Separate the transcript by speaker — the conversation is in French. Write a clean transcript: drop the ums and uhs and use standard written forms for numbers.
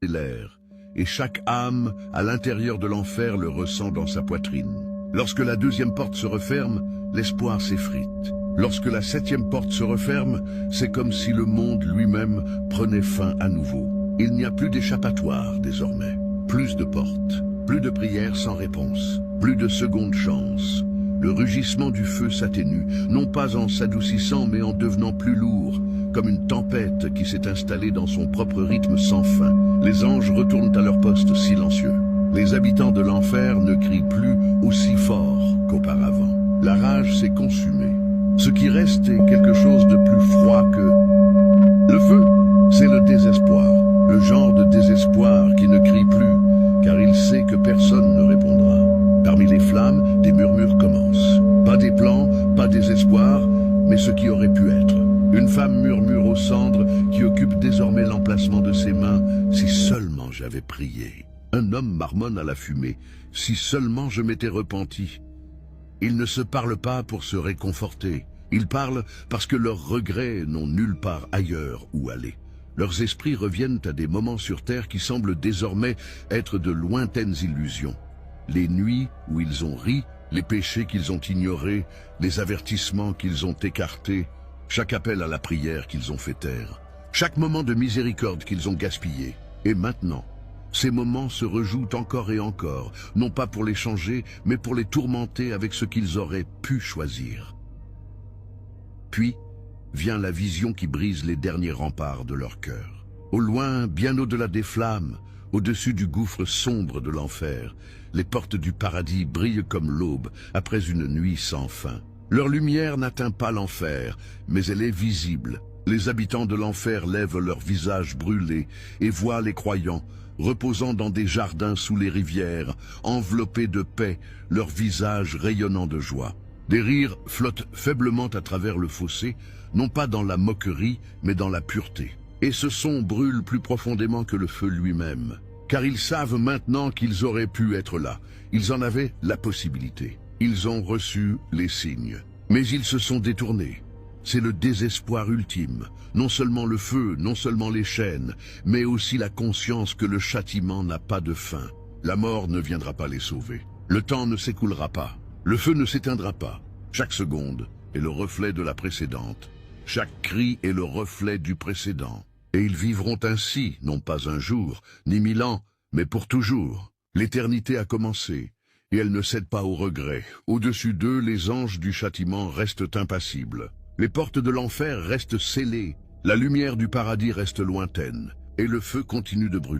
Speaker 1: l'air, et chaque âme à l'intérieur de l'enfer le ressent dans sa poitrine. Lorsque la deuxième porte se referme, l'espoir s'effrite. Lorsque la septième porte se referme, c'est comme si le monde lui-même prenait fin à nouveau. Il n'y a plus d'échappatoire désormais, plus de portes, plus de prières sans réponse, plus de seconde chance. Le rugissement du feu s'atténue, non pas en s'adoucissant mais en devenant plus lourd, comme une tempête qui s'est installée dans son propre rythme sans fin. Les anges retournent à leur poste silencieux. Les habitants de l'enfer ne crient plus aussi fort qu'auparavant. La rage s'est consumée. Ce qui reste est quelque chose de plus froid que... Le feu, c'est le désespoir. Le genre de désespoir qui ne crie plus, car il sait que personne ne répondra. Parmi les flammes, des murmures commencent. Pas des plans, pas des espoirs, mais ce qui aurait pu être. Une femme murmure aux cendres qui occupent désormais l'emplacement de ses mains. « Si seulement j'avais prié !» Un homme marmonne à la fumée. « Si seulement je m'étais repenti !» Ils ne se parlent pas pour se réconforter. Ils parlent parce que leurs regrets n'ont nulle part ailleurs où aller. Leurs esprits reviennent à des moments sur terre qui semblent désormais être de lointaines illusions. Les nuits où ils ont ri, les péchés qu'ils ont ignorés, les avertissements qu'ils ont écartés, chaque appel à la prière qu'ils ont fait taire, chaque moment de miséricorde qu'ils ont gaspillé. Et maintenant, ces moments se rejouent encore et encore, non pas pour les changer, mais pour les tourmenter avec ce qu'ils auraient pu choisir. Puis vient la vision qui brise les derniers remparts de leur cœur. Au loin, bien au-delà des flammes, au-dessus du gouffre sombre de l'enfer, les portes du paradis brillent comme l'aube après une nuit sans fin. Leur lumière n'atteint pas l'enfer, mais elle est visible. Les habitants de l'enfer lèvent leurs visages brûlés et voient les croyants, reposant dans des jardins sous les rivières, enveloppés de paix, leurs visages rayonnant de joie. Des rires flottent faiblement à travers le fossé, non pas dans la moquerie, mais dans la pureté. Et ce son brûle plus profondément que le feu lui-même, car ils savent maintenant qu'ils auraient pu être là. Ils en avaient la possibilité. Ils ont reçu les signes. Mais ils se sont détournés. C'est le désespoir ultime. Non seulement le feu, non seulement les chaînes, mais aussi la conscience que le châtiment n'a pas de fin. La mort ne viendra pas les sauver. Le temps ne s'écoulera pas. Le feu ne s'éteindra pas. Chaque seconde est le reflet de la précédente. Chaque cri est le reflet du précédent. Et ils vivront ainsi, non pas un jour, ni 1000 ans, mais pour toujours. L'éternité a commencé, et elle ne cède pas au regret. Au-dessus d'eux, les anges du châtiment restent impassibles. Les portes de l'enfer restent scellées, la lumière du paradis reste lointaine, et le feu continue de brûler.